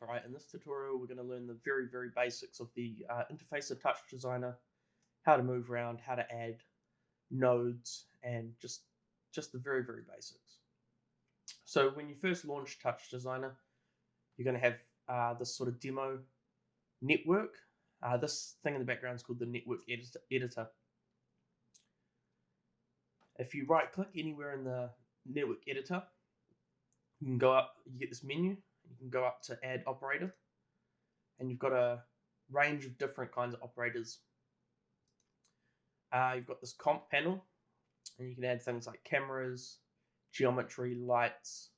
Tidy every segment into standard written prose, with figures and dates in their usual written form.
Alright, in this tutorial we're going to learn the very basics of the interface of TouchDesigner, how to move around, how to add nodes, and just the very basics. So when you first launch TouchDesigner, you're going to have this sort of demo network. This thing in the background is called the network editor. If you right click anywhere in the network editor, you can go up, you get this menu. You can go up to add operator, and you've got a range of different kinds of operators. You've got this comp panel, and you can add things like cameras, geometry, lights,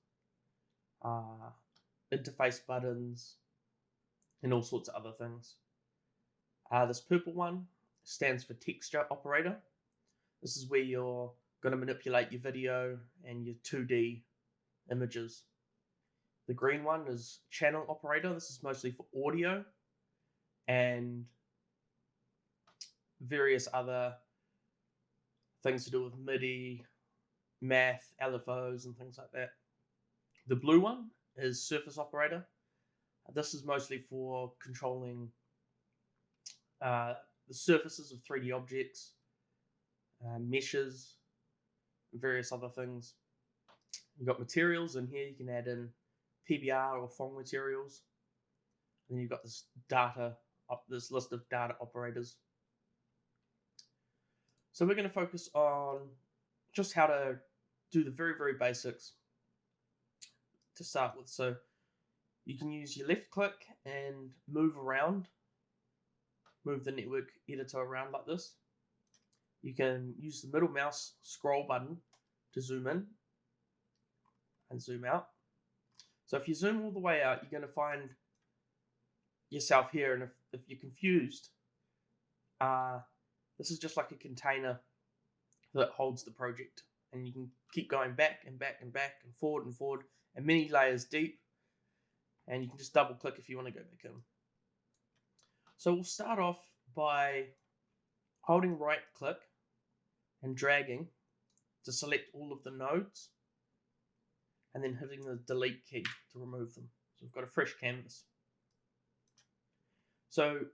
interface buttons, and all sorts of other things. This purple one stands for texture operator. This is where you're going to manipulate your video and your 2D images. The green one is channel operator. This is mostly for audio and various other things to do with MIDI, math, LFOs, and things like that. The blue one is surface operator. This is mostly for controlling the surfaces of 3D objects, meshes, and various other things. You've got materials in here. You can add in PBR or Phong materials. And then you've got this this list of data operators. So we're going to focus on just how to do the very basics to start with. So you can use your left click and move the network editor around like this. You can use the middle mouse scroll button to zoom in and zoom out. So if you zoom all the way out, you're going to find yourself here, and if you're confused, this is just like a container that holds the project, and you can keep going back and forward and many layers deep, and you can just double click if you want to go back in. So we'll start off by holding right click and dragging to select all of the nodes, and then hitting the delete key to remove them. So we've got a fresh canvas. So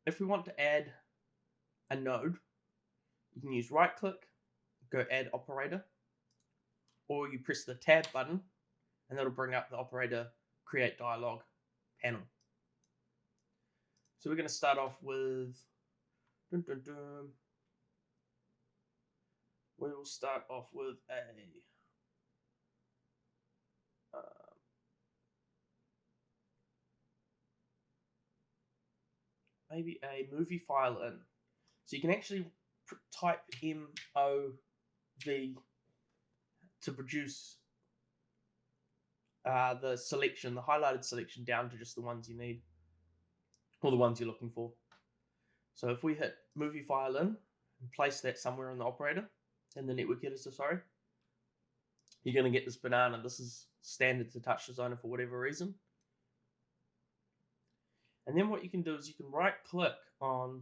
if we want to add a node, you can use right click, go add operator, or you press the tab button and that'll bring up the operator create dialog panel. So we're going to start off with we will start off with maybe a movie file in. So you can actually type MOV to produce the selection, the highlighted selection, down to just the ones you need, or the ones you're looking for. So if we hit movie file in and place that somewhere in the operator, in the network editor, sorry, you're going to get this banana. This is standard to TouchDesigner for whatever reason. And then what you can do is you can right click on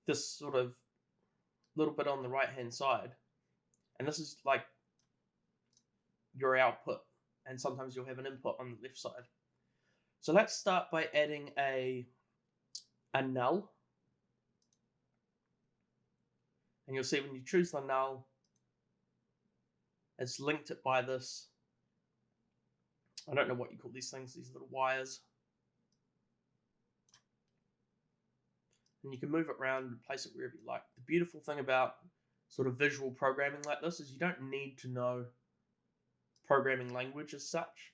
this sort of little bit on the right hand side, and this is like your output, and sometimes you'll have an input on the left side. So let's start by adding a null, and you'll see when you choose the null, it's linked it by this, I don't know what you call these things, these little wires. And you can move it around and place it wherever you like. The beautiful thing about sort of visual programming like this is you don't need to know programming language as such.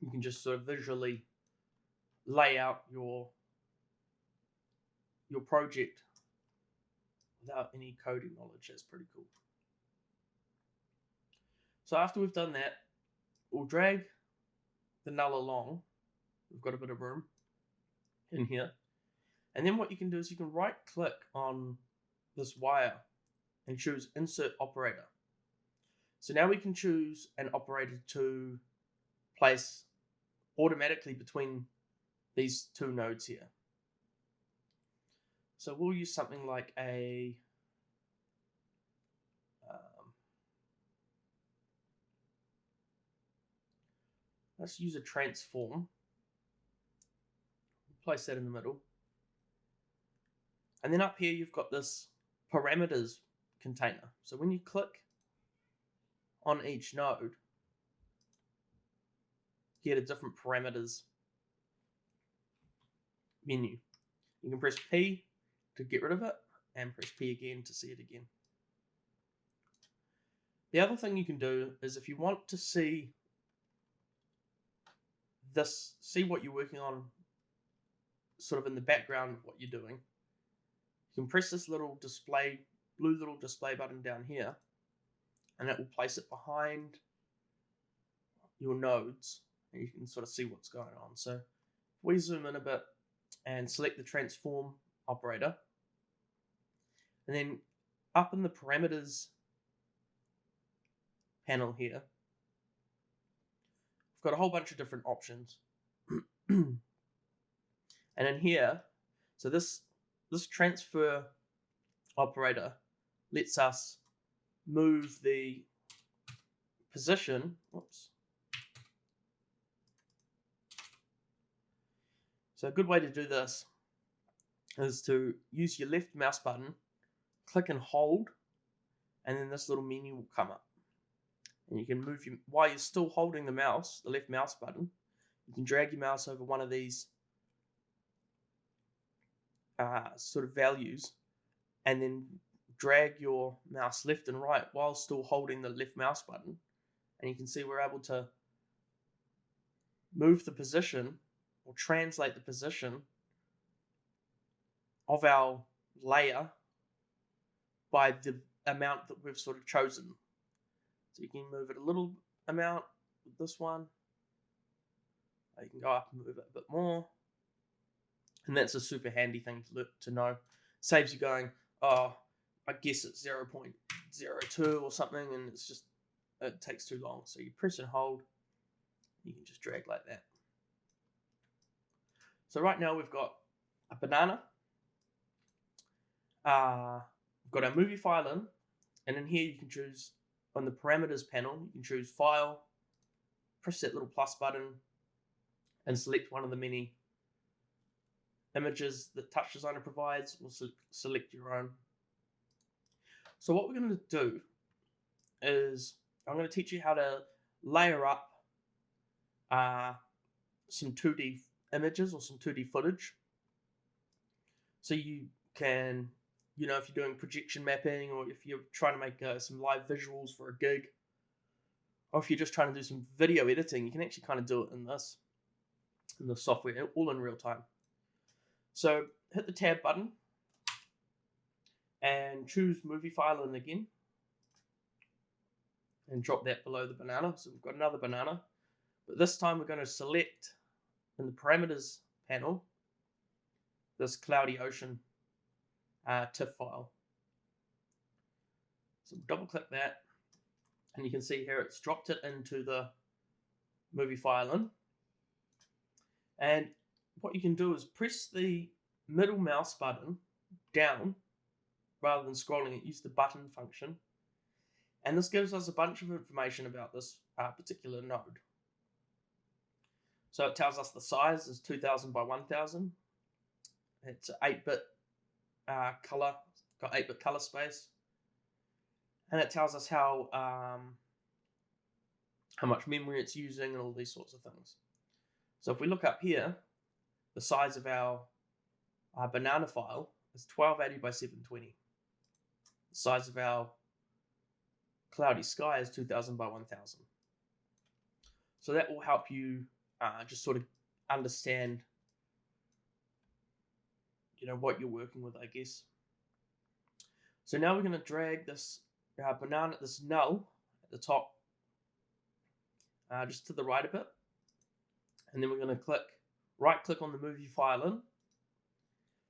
You can just sort of visually lay out your project without any coding knowledge. That's pretty cool. So after we've done that, we'll drag the null along. We've got a bit of room in here. And then what you can do is you can right click on this wire and choose insert operator. So now we can choose an operator to place automatically between these two nodes here. So we'll use something like a let's use a transform. Place that in the middle. And then up here you've got this parameters container. So when you click on each node, you get a different parameters menu. You can press P to get rid of it and press P again to see it again. The other thing you can do is if you want to see what you're working on sort of in the background of what you're doing, you can press this little blue little display button down here, and it will place it behind your nodes, and you can sort of see what's going on. So if we zoom in a bit and select the transform operator, and then up in the parameters panel here, we've got a whole bunch of different options. And in here, so this transfer operator lets us move the position. Whoops. So a good way to do this is to use your left mouse button, click and hold, and then this little menu will come up. And you can move while you're still holding the left mouse button, you can drag your mouse over one of these sort of values, and then drag your mouse left and right while still holding the left mouse button, and you can see we're able to move the position or translate the position of our layer by the amount that we've sort of chosen. So you can move it a little amount with this one. You can go up and move it a bit more. And that's a super handy thing to know. Saves you going, oh, I guess it's 0.02 or something, and it takes too long. So you press and hold, you can just drag like that. So right now we've got a banana. We've got our movie file in, and in here you can choose, on the parameters panel, you can choose file, press that little plus button, and select one of the many images that TouchDesigner provides, or select your own. So what we're going to do is I'm going to teach you how to layer up some 2D images or some 2D footage. So you can, if you're doing projection mapping, or if you're trying to make some live visuals for a gig, or if you're just trying to do some video editing, you can actually kind of do it in the software, all in real time. So hit the tab button and choose movie file in again, and drop that below the banana. So we've got another banana, but this time we're going to select in the parameters panel this cloudy ocean TIFF file. So double click that, and you can see here it's dropped it into the movie file in. And what you can do is press the middle mouse button down rather than scrolling it. Use the button function, and this gives us a bunch of information about this particular node. So it tells us the size is 2000 by 1000. It's 8-bit color, got 8-bit color space, and it tells us how much memory it's using and all these sorts of things. So if we look up here, the size of our banana file is 1280 by 720. The size of our cloudy sky is 2000 by 1000. So that will help you just sort of understand, what you're working with, I guess. So now we're going to drag this banana, this null at the top, just to the right a bit. And then we're going to right click on the movie file in.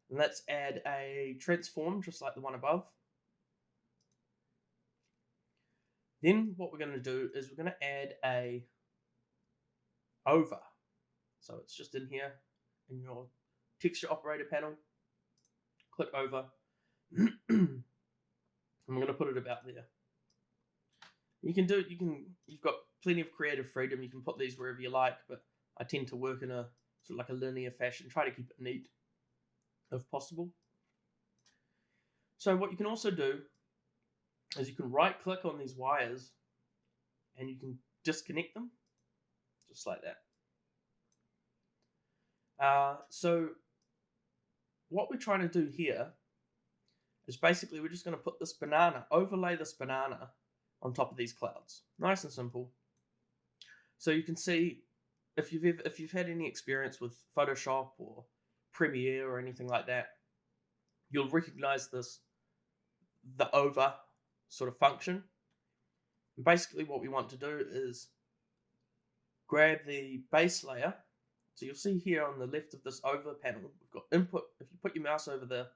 And let's add a transform just like the one above. Then what we're going to do is we're going to add a over. So it's just in here in your texture operator panel. Click over. And we're going to put it about there. You've got plenty of creative freedom. You can put these wherever you like, but I tend to work in a sort of like a linear fashion, try to keep it neat if possible. So what you can also do is you can right click on these wires and you can disconnect them just like that. So what we're trying to do here is basically we're just going to put this banana, overlay this banana on top of these clouds. Nice and simple. So you can see if you've had any experience with Photoshop or Premiere or anything like that, you'll recognize the over sort of function. And basically what we want to do is grab the base layer. So you'll see here on the left of this over panel, we've got input. If you put your mouse over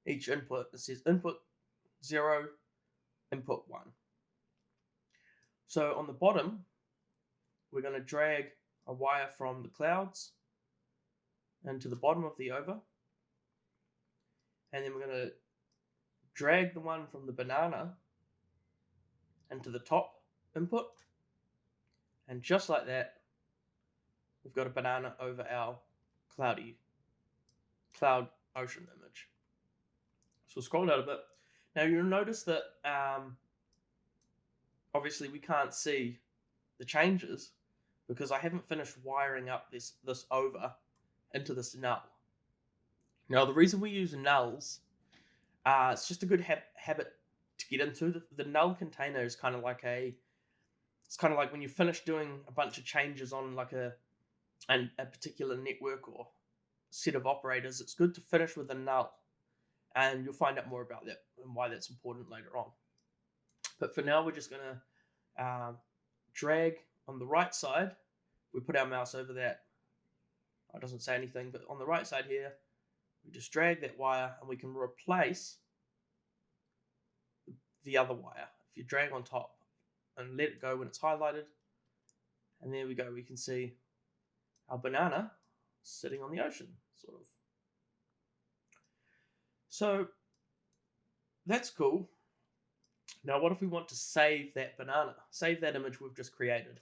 each input, it says input 0, input 1. So on the bottom, we're going to drag a wire from the clouds into the bottom of the over. And then we're going to drag the one from the banana into the top input. And just like that, we've got a banana over our cloud ocean image. So we'll scroll down a bit. Now you'll notice that obviously we can't see the changes because I haven't finished wiring up this over into this null. Now the reason we use nulls, it's just a good habit to get into. The null container is kind of like it's kind of like when you finish doing a bunch of changes on like a particular network or set of operators, it's good to finish with a null. And you'll find out more about that and why that's important later on. But for now, we're just going to drag on the right side. We put our mouse over that. It doesn't say anything, but on the right side here, we just drag that wire and we can replace the other wire. If you drag on top and let it go when it's highlighted, and there we go, we can see our banana sitting on the ocean, sort of. So that's cool. Now what if we want to save that banana, save that image we've just created?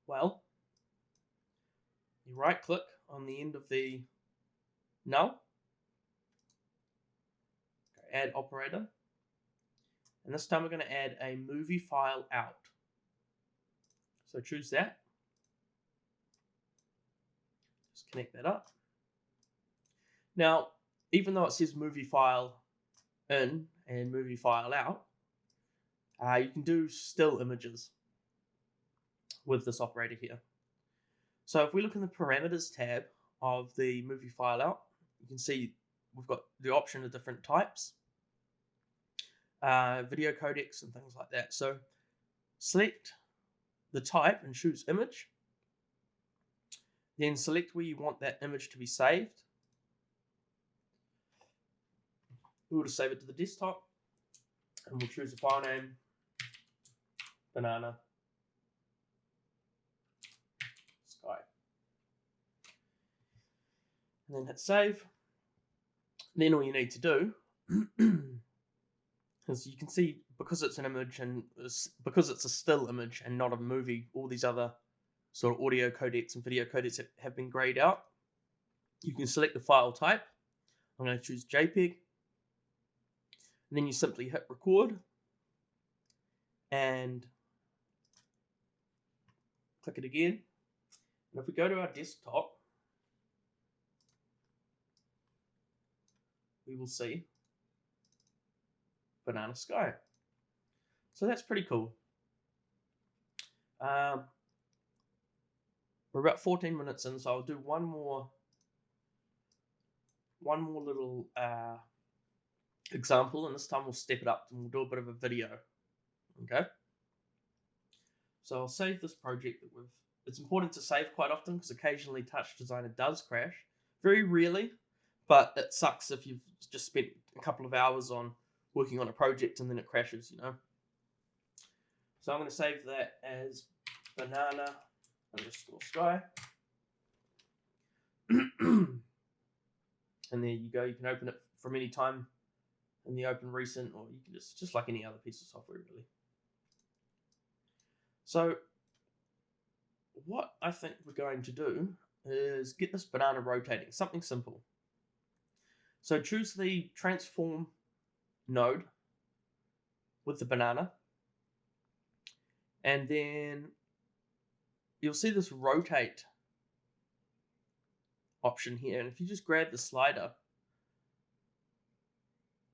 Well, you right click on the end of the null, add operator, and this time we're going to add a movie file out. So choose that, just connect that up. Now, even though it says movie file in and movie file out, you can do still images with this operator here. So if we look in the parameters tab of the movie file out, you can see we've got the option of different types, video codecs and things like that. So select the type and choose image. Then select where you want that image to be saved. We'll just save it to the desktop, and we'll choose a file name, banana sky, and then hit save. Then all you need to do is you can see, because it's an image and because it's a still image and not a movie, all these other sort of audio codecs and video codecs have been grayed out. You can select the file type. I'm going to choose JPEG. And then you simply hit record and click it again. And if we go to our desktop, we will see banana sky. So that's pretty cool. We're about 14 minutes in, so I'll do one more little example, and this time we'll step it up and we'll do a bit of a video. Okay, so I'll save this project that it's important to save quite often because occasionally TouchDesigner does crash. Very rarely, but it sucks if you've just spent a couple of hours on working on a project and then it crashes, you know. So I'm going to save that as banana_sky. And there you go. You can open it from any time in the open recent, or you can just like any other piece of software, really. So what I think we're going to do is get this banana rotating, something simple. So choose the transform node with the banana, and then you'll see this rotate option here, and if you just grab the slider,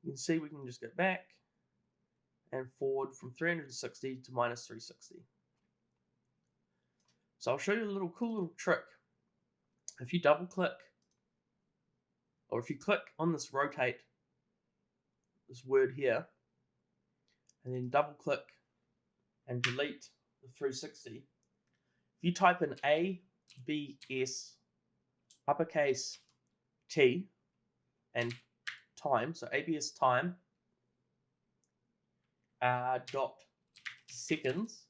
you can see we can just go back and forward from 360 to minus 360. So I'll show you a cool little trick. If you double click, or if you click on this rotate, this word here, and then double click and delete the 360, if you type in ABS uppercase T and time, so ABS time dot seconds,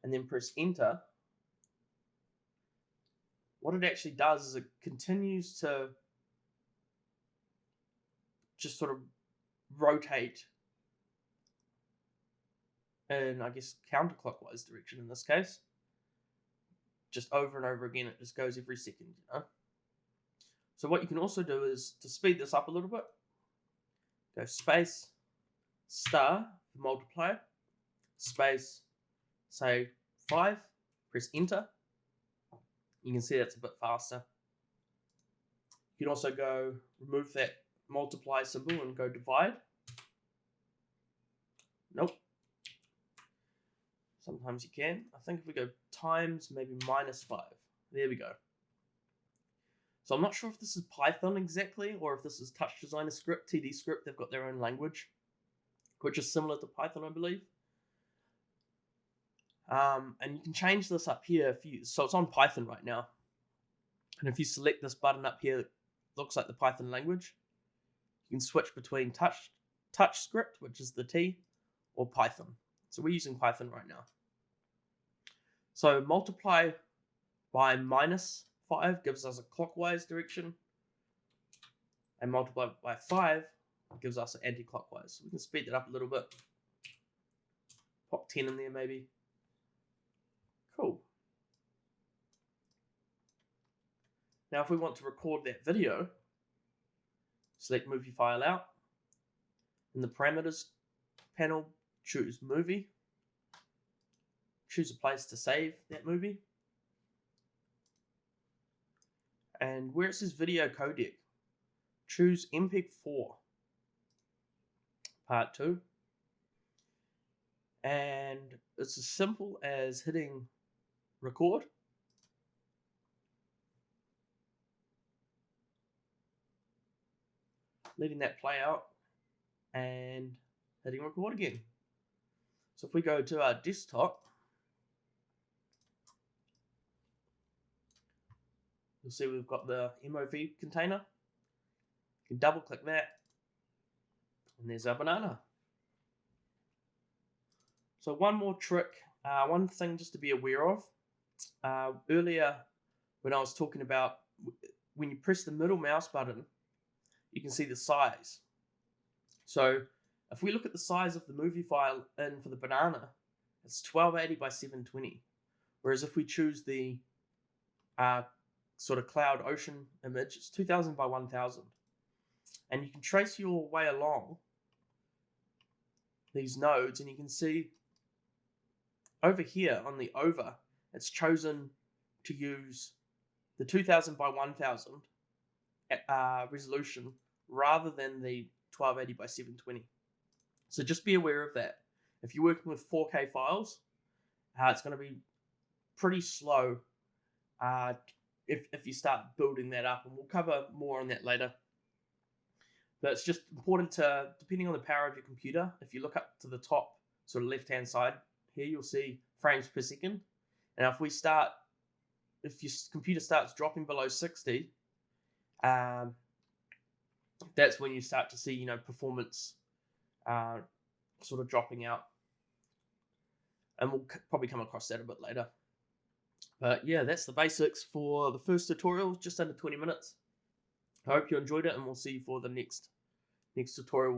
and then press enter, what it actually does is it continues to just sort of rotate in, I guess, counterclockwise direction in this case. Just over and over again, it just goes every second, you know. So what you can also do is, to speed this up a little bit, go space, star, for multiplier, space, say 5, press enter. You can see that's a bit faster. You can also go remove that multiply symbol and go divide. Nope. Sometimes you can. I think if we go times, maybe minus 5. There we go. So I'm not sure if this is Python exactly, or if this is TouchDesigner script, TD script. They've got their own language, which is similar to Python, I believe. And you can change this up here so it's on Python right now. And if you select this button up here, it looks like the Python language. You can switch between touch script, which is the T, or Python. So we're using Python right now. So multiply by minus 5 gives us a clockwise direction, and multiply by 5 gives us an anti-clockwise. So we can speed that up a little bit. Pop 10 in there maybe. Cool. Now if we want to record that video, select movie file out. In the parameters panel, choose movie. Choose a place to save that movie. And where it says video codec, choose MPEG-4 part 2. And it's as simple as hitting record. Letting that play out and hitting record again. So if we go to our desktop, you'll see we've got the MOV container. You can double click that, and there's our banana. So one more trick, one thing just to be aware of. Earlier when I was talking about when you press the middle mouse button, you can see the size. So if we look at the size of the movie file in for the banana, it's 1280 by 720. Whereas if we choose the sort of cloud ocean image, it's 2000 by 1000. And you can trace your way along these nodes, and you can see over here on the over, it's chosen to use the 2000 by 1000 resolution rather than the 1280 by 720. So just be aware of that. If you're working with 4K files, it's going to be pretty slow if you start building that up, and we'll cover more on that later. But it's just important to, depending on the power of your computer, if you look up to the top sort of left hand side here, you'll see frames per second. And if your computer starts dropping below 60, that's when you start to see, performance sort of dropping out. And we'll probably come across that a bit later. But yeah, that's the basics for the first tutorial, just under 20 minutes. I hope you enjoyed it, and we'll see you for the next tutorial.